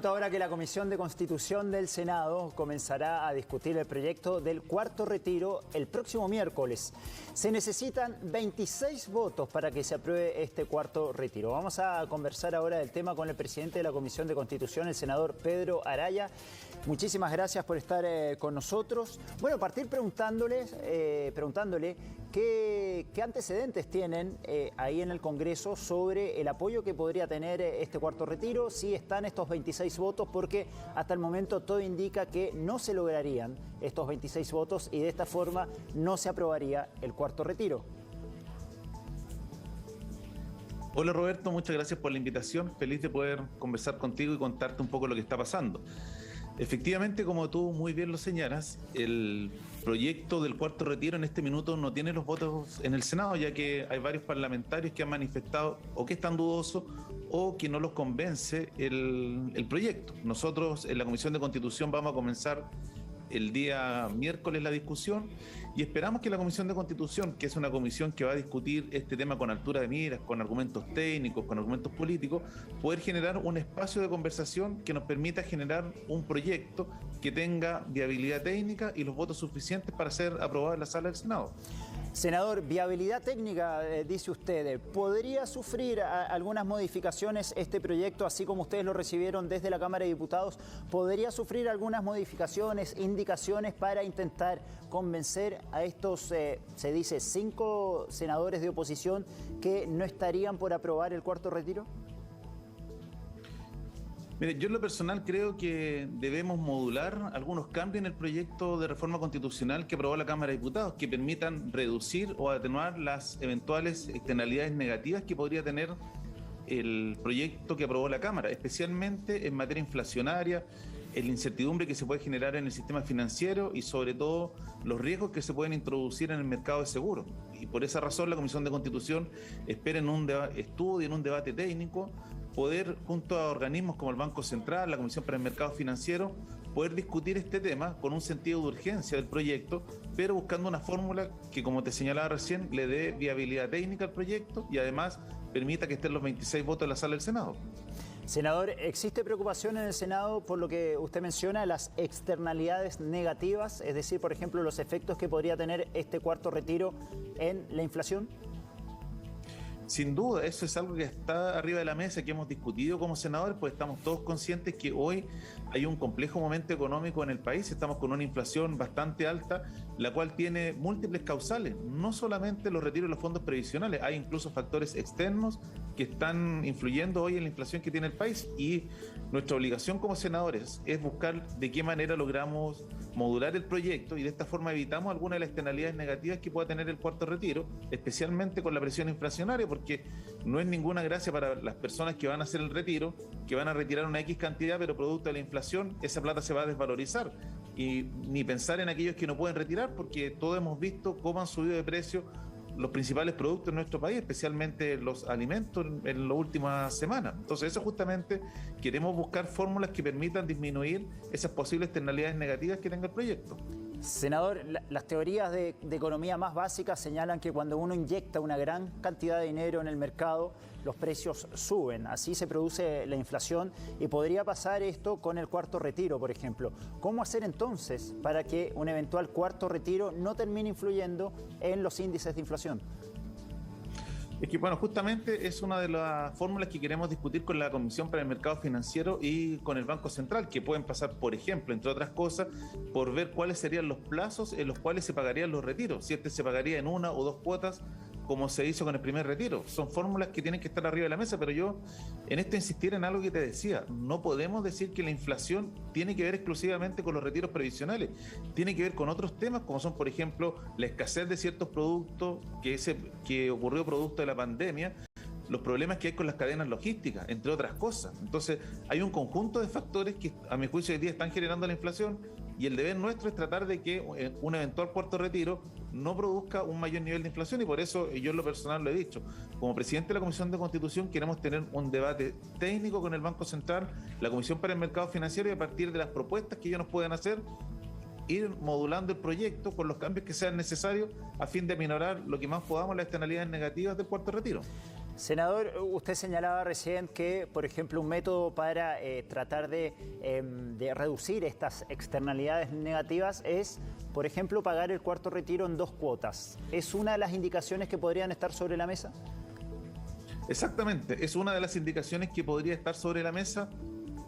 Ahora que la Comisión de Constitución del Senado comenzará a discutir el proyecto del cuarto retiro el próximo miércoles. Se necesitan 26 votos para que se apruebe este cuarto retiro. Vamos a conversar ahora del tema con el presidente de la Comisión de Constitución, el senador Pedro Araya. Muchísimas gracias por estar con nosotros. Bueno, partir preguntándole qué antecedentes tienen ahí en el Congreso sobre el apoyo que podría tener este cuarto retiro, si están estos 26 votos, porque hasta el momento todo indica que no se lograrían estos 26 votos y de esta forma no se aprobaría el cuarto retiro. Hola Roberto, muchas gracias por la invitación. Feliz de poder conversar contigo y contarte un poco lo que está pasando. Efectivamente, como tú muy bien lo señalas, el proyecto del cuarto retiro en este minuto no tiene los votos en el Senado, ya que hay varios parlamentarios que han manifestado o que están dudosos o que no los convence el proyecto. Nosotros en la Comisión de Constitución vamos a comenzar el día miércoles la discusión y esperamos que la Comisión de Constitución, que es una comisión que va a discutir este tema con altura de miras, con argumentos técnicos, con argumentos políticos, poder generar un espacio de conversación que nos permita generar un proyecto que tenga viabilidad técnica y los votos suficientes para ser aprobado en la sala del Senado. Senador, viabilidad técnica, dice usted, ¿podría sufrir algunas modificaciones este proyecto, así como ustedes lo recibieron desde la Cámara de Diputados? ¿Podría sufrir algunas modificaciones, indicaciones para intentar convencer a estos, se dice, 5 senadores de oposición que no estarían por aprobar el cuarto retiro? Mire, yo en lo personal creo que debemos modular algunos cambios en el proyecto de reforma constitucional que aprobó la Cámara de Diputados, que permitan reducir o atenuar las eventuales externalidades negativas que podría tener el proyecto que aprobó la Cámara, especialmente en materia inflacionaria, en la incertidumbre que se puede generar en el sistema financiero y sobre todo los riesgos que se pueden introducir en el mercado de seguros. Y por esa razón la Comisión de Constitución espera en un estudio, en un debate técnico, poder, junto a organismos como el Banco Central, la Comisión para el Mercado Financiero, poder discutir este tema con un sentido de urgencia del proyecto, pero buscando una fórmula que, como te señalaba recién, le dé viabilidad técnica al proyecto y además permita que estén los 26 votos en la sala del Senado. Senador, ¿existe preocupación en el Senado por lo que usted menciona, las externalidades negativas? Es decir, por ejemplo, los efectos que podría tener este cuarto retiro en la inflación. Sin duda, eso es algo que está arriba de la mesa, que hemos discutido como senadores, pues estamos todos conscientes que hoy hay un complejo momento económico en el país, estamos con una inflación bastante alta, la cual tiene múltiples causales, no solamente los retiros de los fondos previsionales, hay incluso factores externos que están influyendo hoy en la inflación que tiene el país y nuestra obligación como senadores es buscar de qué manera logramos modular el proyecto y de esta forma evitamos algunas de las externalidades negativas que pueda tener el cuarto retiro, especialmente con la presión inflacionaria, porque no es ninguna gracia para las personas que van a hacer el retiro, que van a retirar una X cantidad, pero producto de la inflación esa plata se va a desvalorizar. Y ni pensar en aquellos que no pueden retirar, porque todos hemos visto cómo han subido de precio los principales productos en nuestro país, especialmente los alimentos en las últimas semanas. Entonces eso justamente queremos buscar fórmulas que permitan disminuir esas posibles externalidades negativas que tenga el proyecto. Senador, las teorías de economía más básicas señalan que cuando uno inyecta una gran cantidad de dinero en el mercado, los precios suben. Así se produce la inflación y podría pasar esto con el cuarto retiro, por ejemplo. ¿Cómo hacer entonces para que un eventual cuarto retiro no termine influyendo en los índices de inflación? Es que, bueno, justamente es una de las fórmulas que queremos discutir con la Comisión para el Mercado Financiero y con el Banco Central, que pueden pasar, por ejemplo, entre otras cosas, por ver cuáles serían los plazos en los cuales se pagarían los retiros, si se pagaría en 1 o 2 cuotas, como se hizo con el primer retiro. Son fórmulas que tienen que estar arriba de la mesa, pero yo en esto insistir en algo que te decía, no podemos decir que la inflación tiene que ver exclusivamente con los retiros previsionales, tiene que ver con otros temas, como son, por ejemplo, la escasez de ciertos productos que ocurrió producto de la pandemia, los problemas que hay con las cadenas logísticas, entre otras cosas. Entonces, hay un conjunto de factores que, a mi juicio, hoy día están generando la inflación y el deber nuestro es tratar de que un eventual cuarto retiro no produzca un mayor nivel de inflación y por eso yo en lo personal lo he dicho. Como presidente de la Comisión de Constitución queremos tener un debate técnico con el Banco Central, la Comisión para el Mercado Financiero y a partir de las propuestas que ellos nos puedan hacer, ir modulando el proyecto con los cambios que sean necesarios a fin de minorar lo que más podamos las externalidades negativas del cuarto retiro. Senador, usted señalaba recién que, por ejemplo, un método para tratar de reducir estas externalidades negativas es, por ejemplo, pagar el cuarto retiro en 2 cuotas. ¿Es una de las indicaciones que podrían estar sobre la mesa? Exactamente, es una de las indicaciones que podría estar sobre la mesa,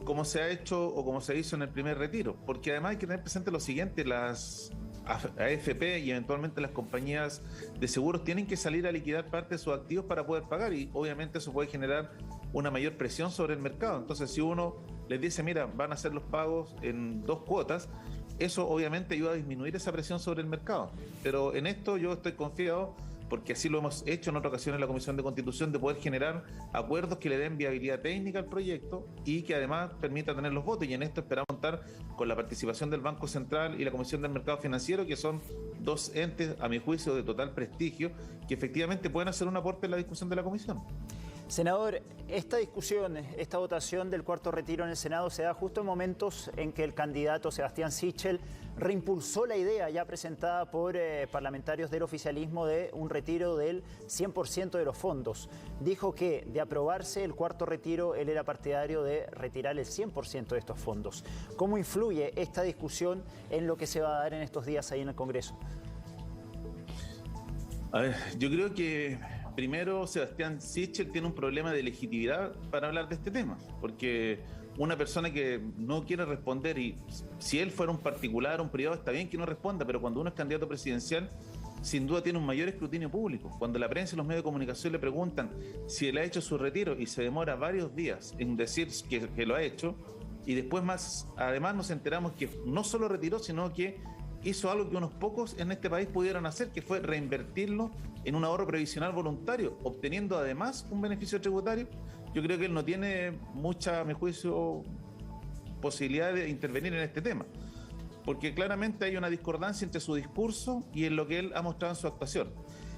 como se ha hecho o como se hizo en el primer retiro, porque además hay que tener presente lo siguiente: las AFP y eventualmente las compañías de seguros tienen que salir a liquidar parte de sus activos para poder pagar, y obviamente eso puede generar una mayor presión sobre el mercado. Entonces, si uno les dice, mira, van a hacer los pagos en 2 cuotas, eso obviamente ayuda a disminuir esa presión sobre el mercado. Pero en esto yo estoy confiado, porque así lo hemos hecho en otra ocasión en la Comisión de Constitución, de poder generar acuerdos que le den viabilidad técnica al proyecto y que además permita tener los votos. Y en esto esperamos contar con la participación del Banco Central y la Comisión del Mercado Financiero, que son 2 entes, a mi juicio, de total prestigio, que efectivamente pueden hacer un aporte en la discusión de la Comisión. Senador, esta discusión, esta votación del cuarto retiro en el Senado se da justo en momentos en que el candidato Sebastián Sichel reimpulsó la idea ya presentada por parlamentarios del oficialismo de un retiro del 100% de los fondos. Dijo que, de aprobarse el cuarto retiro, él era partidario de retirar el 100% de estos fondos. ¿Cómo influye esta discusión en lo que se va a dar en estos días ahí en el Congreso? A ver, yo creo que primero Sebastián Sichel tiene un problema de legitimidad para hablar de este tema, porque una persona que no quiere responder, y si él fuera un particular, un privado, está bien que no responda, pero cuando uno es candidato presidencial, sin duda tiene un mayor escrutinio público. Cuando la prensa y los medios de comunicación le preguntan si él ha hecho su retiro y se demora varios días en decir que lo ha hecho, y después además nos enteramos que no solo retiró, sino que hizo algo que unos pocos en este país pudieron hacer, que fue reinvertirlo en un ahorro previsional voluntario, obteniendo además un beneficio tributario. Yo creo que él no tiene mucha, a mi juicio, posibilidad de intervenir en este tema, porque claramente hay una discordancia entre su discurso y en lo que él ha mostrado en su actuación.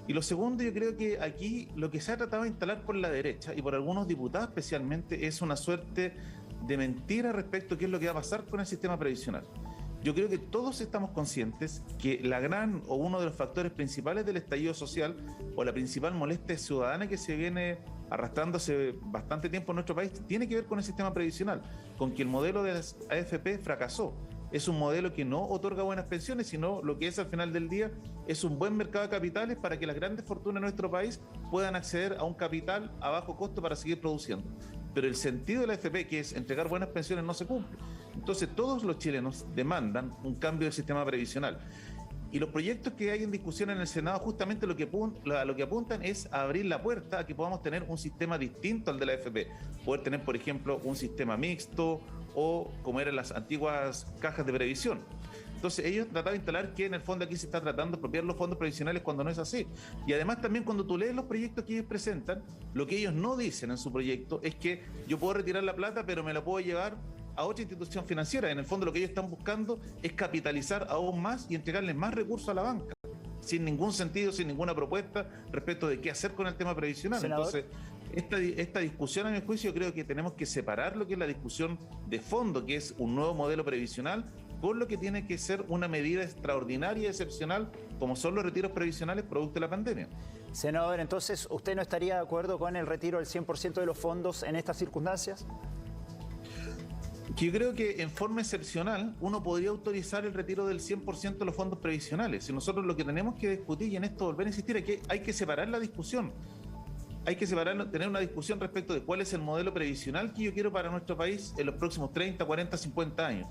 Y lo segundo, yo creo que aquí lo que se ha tratado de instalar por la derecha y por algunos diputados especialmente es una suerte de mentira respecto a qué es lo que va a pasar con el sistema previsional. Yo creo que todos estamos conscientes que uno de los factores principales del estallido social, o la principal molestia ciudadana que se viene arrastrando hace bastante tiempo en nuestro país, tiene que ver con el sistema previsional, con que el modelo de las AFP fracasó. Es un modelo que no otorga buenas pensiones, sino lo que es al final del día es un buen mercado de capitales para que las grandes fortunas de nuestro país puedan acceder a un capital a bajo costo para seguir produciendo. Pero el sentido de la AFP, que es entregar buenas pensiones, no se cumple. Entonces todos los chilenos demandan un cambio del sistema previsional. Y los proyectos que hay en discusión en el Senado justamente lo que apuntan es a abrir la puerta a que podamos tener un sistema distinto al de la AFP. Poder tener, por ejemplo, un sistema mixto, o como eran las antiguas cajas de previsión. Entonces ellos trataban de instalar que en el fondo aquí se está tratando de expropiar los fondos previsionales, cuando no es así. Y además también, cuando tú lees los proyectos que ellos presentan, lo que ellos no dicen en su proyecto es que yo puedo retirar la plata, pero me la puedo llevar a otra institución financiera. En el fondo lo que ellos están buscando es capitalizar aún más y entregarles más recursos a la banca, sin ningún sentido, sin ninguna propuesta respecto de qué hacer con el tema previsional. Senador. Entonces, esta discusión, a mi juicio, creo que tenemos que separar lo que es la discusión de fondo, que es un nuevo modelo previsional, con lo que tiene que ser una medida extraordinaria y excepcional, como son los retiros previsionales producto de la pandemia. Senador, entonces, ¿usted no estaría de acuerdo con el retiro del 100% de los fondos en estas circunstancias? Yo creo que en forma excepcional uno podría autorizar el retiro del 100% de los fondos previsionales. Si nosotros lo que tenemos que discutir, y en esto volver a insistir, es que hay que separar la discusión. Hay que tener una discusión respecto de cuál es el modelo previsional que yo quiero para nuestro país en los próximos 30, 40, 50 años.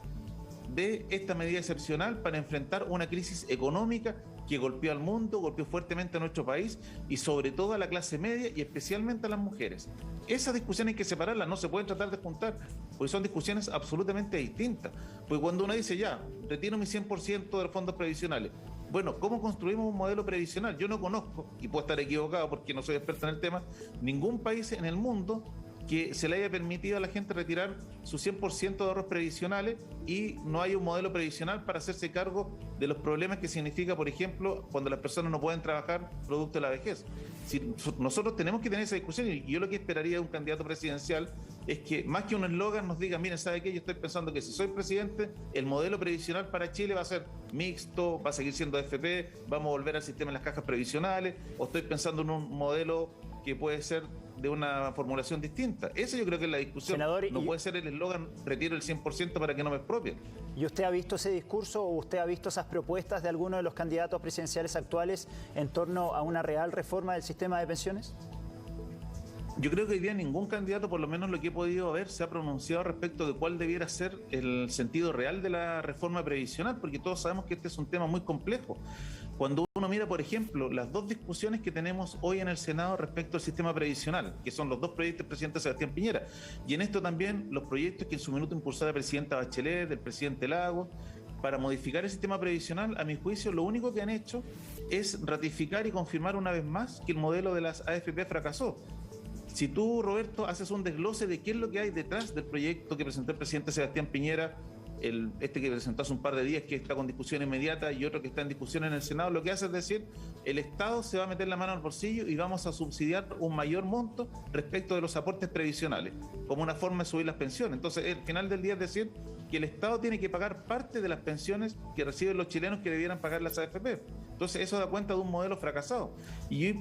De esta medida excepcional para enfrentar una crisis económica que golpeó al mundo, golpeó fuertemente a nuestro país y sobre todo a la clase media y especialmente a las mujeres. Esa discusión hay que separarla, no se pueden tratar de juntar, porque son discusiones absolutamente distintas. Porque cuando uno dice, ya, retiro mi 100% de los fondos previsionales, bueno, ¿cómo construimos un modelo previsional? Yo no conozco, y puedo estar equivocado porque no soy experto en el tema, ningún país en el mundo que se le haya permitido a la gente retirar su 100% de ahorros previsionales y no hay un modelo previsional para hacerse cargo de los problemas que significa, por ejemplo, cuando las personas no pueden trabajar producto de la vejez. Si nosotros tenemos que tener esa discusión, y yo lo que esperaría de un candidato presidencial es que, más que un eslogan, nos diga, miren, ¿sabe qué? Yo estoy pensando que si soy presidente, el modelo previsional para Chile va a ser mixto, va a seguir siendo AFP, vamos a volver al sistema de las cajas previsionales, o estoy pensando en un modelo que puede ser de una formulación distinta. Eso yo creo que es la discusión. Senador, no puede ser el eslogan retiro el 100% para que no me expropien. ¿Y usted ha visto ese discurso o usted ha visto esas propuestas de alguno de los candidatos presidenciales actuales en torno a una real reforma del sistema de pensiones? Yo creo que hoy día ningún candidato, por lo menos lo que he podido ver, se ha pronunciado respecto de cuál debiera ser el sentido real de la reforma previsional, porque todos sabemos que este es un tema muy complejo. Cuando uno mira, por ejemplo, las dos discusiones que tenemos hoy en el Senado respecto al sistema previsional, que son los dos proyectos del presidente Sebastián Piñera, y en esto también los proyectos que en su minuto impulsó la presidenta Bachelet, del presidente Lagos, para modificar el sistema previsional, a mi juicio, lo único que han hecho es ratificar y confirmar una vez más que el modelo de las AFP fracasó. Si tú, Roberto, haces un desglose de qué es lo que hay detrás del proyecto que presentó el presidente Sebastián Piñera, este que presentó hace un par de días, que está con discusión inmediata, y otro que está en discusión en el Senado, lo que hace es decir, el Estado se va a meter la mano al bolsillo y vamos a subsidiar un mayor monto respecto de los aportes previsionales, como una forma de subir las pensiones. Entonces, al final del día es decir que el Estado tiene que pagar parte de las pensiones que reciben los chilenos que debieran pagar las AFP. Entonces, eso da cuenta de un modelo fracasado. Y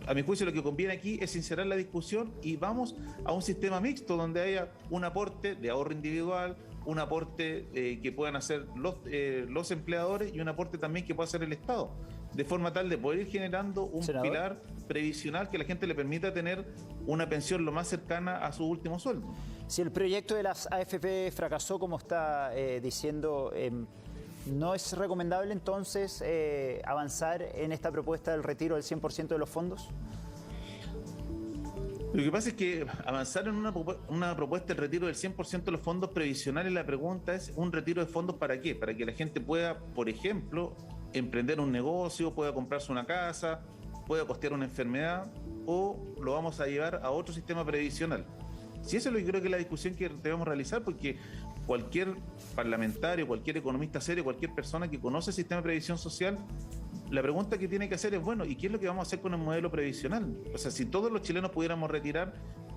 a mi juicio lo que conviene aquí es sincerar la discusión y vamos a un sistema mixto donde haya un aporte de ahorro individual, un aporte que puedan hacer los empleadores y un aporte también que pueda hacer el Estado, de forma tal de poder ir generando un pilar previsional que a la gente le permita tener una pensión lo más cercana a su último sueldo. Si el proyecto de las AFP fracasó, como está diciendo, ¿no es recomendable entonces avanzar en esta propuesta del retiro del 100% de los fondos? Lo que pasa es que avanzar en una propuesta del retiro del 100% de los fondos previsionales, la pregunta es, ¿un retiro de fondos para qué? Para que la gente pueda, por ejemplo, emprender un negocio, pueda comprarse una casa, pueda costear una enfermedad, o lo vamos a llevar a otro sistema previsional. Si eso es lo que creo que es la discusión que debemos realizar, porque cualquier parlamentario, cualquier economista serio, cualquier persona que conoce el sistema de previsión social, la pregunta que tiene que hacer es, bueno, ¿y qué es lo que vamos a hacer con el modelo previsional? O sea, si todos los chilenos pudiéramos retirar,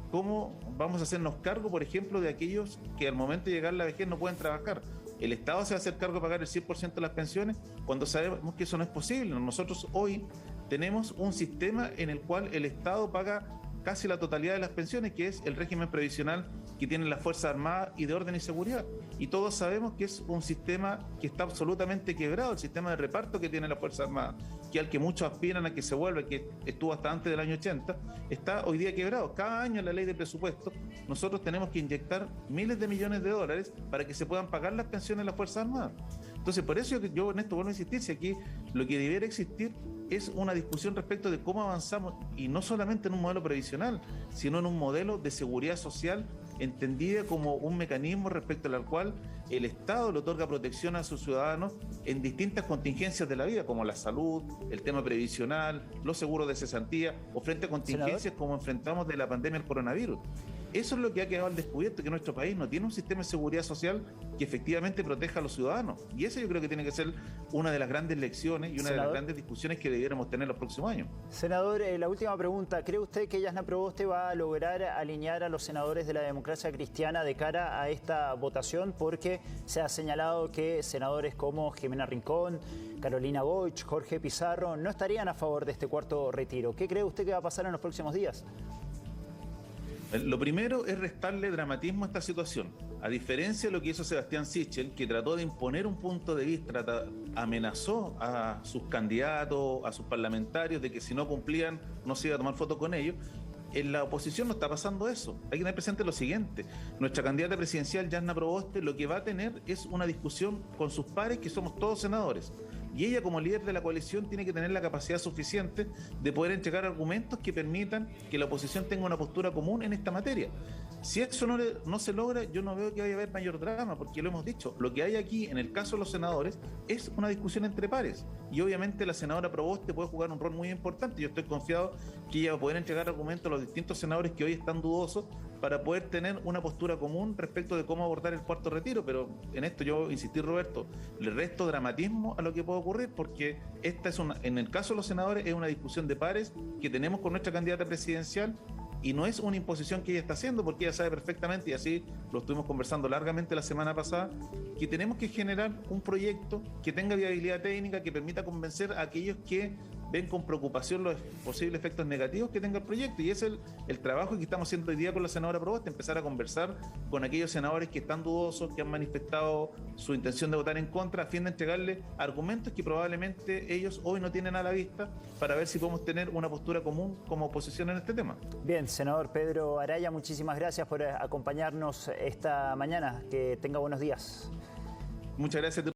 ¿cómo vamos a hacernos cargo, por ejemplo, de aquellos que al momento de llegar a la vejez no pueden trabajar? ¿El Estado se va a hacer cargo de pagar el 100% de las pensiones cuando sabemos que eso no es posible? Nosotros hoy tenemos un sistema en el cual el Estado paga casi la totalidad de las pensiones, que es el régimen previsional que tienen las Fuerzas Armadas y de orden y seguridad. Y todos sabemos que es un sistema que está absolutamente quebrado, el sistema de reparto que tiene las Fuerzas Armadas, que al que muchos aspiran a que se vuelva, que estuvo hasta antes del año 80, está hoy día quebrado. Cada año en la ley de presupuesto nosotros tenemos que inyectar miles de millones de dólares para que se puedan pagar las pensiones de las Fuerzas Armadas. Entonces, por eso yo en esto vuelvo a insistir, si aquí lo que debiera existir es una discusión respecto de cómo avanzamos, y no solamente en un modelo previsional, sino en un modelo de seguridad social entendida como un mecanismo respecto al cual el Estado le otorga protección a sus ciudadanos en distintas contingencias de la vida, como la salud, el tema previsional, los seguros de cesantía, o frente a contingencias como enfrentamos de la pandemia del coronavirus. Eso es lo que ha quedado al descubierto, que nuestro país no tiene un sistema de seguridad social que efectivamente proteja a los ciudadanos. Y eso yo creo que tiene que ser una de las grandes lecciones y una de las grandes discusiones que debiéramos tener los próximos años. Senador, la última pregunta. ¿Cree usted que Jasna Proboste va a lograr alinear a los senadores de la democracia cristiana de cara a esta votación? Porque se ha señalado que senadores como Jimena Rincón, Carolina Goich, Jorge Pizarro no estarían a favor de este cuarto retiro. ¿Qué cree usted que va a pasar en los próximos días? Lo primero es restarle dramatismo a esta situación. A diferencia de lo que hizo Sebastián Sichel, que trató de imponer un punto de vista, amenazó a sus candidatos, a sus parlamentarios, de que si no cumplían no se iba a tomar foto con ellos. En la oposición no está pasando eso. Hay que tener presente lo siguiente: nuestra candidata presidencial, Jasna Proboste, lo que va a tener es una discusión con sus pares, que somos todos senadores. Y ella, como líder de la coalición, tiene que tener la capacidad suficiente de poder entregar argumentos que permitan que la oposición tenga una postura común en esta materia. Si eso no se logra, yo no veo que vaya a haber mayor drama, porque lo hemos dicho, lo que hay aquí, en el caso de los senadores, es una discusión entre pares. Y obviamente la senadora Proboste puede jugar un rol muy importante. Yo estoy confiado que ella va a poder entregar argumentos a los distintos senadores que hoy están dudosos, para poder tener una postura común respecto de cómo abordar el cuarto retiro. Pero en esto yo insistí, Roberto, le resto dramatismo a lo que puede ocurrir, porque esta es en el caso de los senadores, es una discusión de pares que tenemos con nuestra candidata presidencial, y no es una imposición que ella está haciendo, porque ella sabe perfectamente, y así lo estuvimos conversando largamente la semana pasada, que tenemos que generar un proyecto que tenga viabilidad técnica, que permita convencer a aquellos que ven con preocupación los posibles efectos negativos que tenga el proyecto. Y es el trabajo que estamos haciendo hoy día con la senadora Proboste, empezar a conversar con aquellos senadores que están dudosos, que han manifestado su intención de votar en contra, a fin de entregarle argumentos que probablemente ellos hoy no tienen a la vista, para ver si podemos tener una postura común como oposición en este tema. Bien, senador Pedro Araya, muchísimas gracias por acompañarnos esta mañana. Que tenga buenos días. Muchas gracias.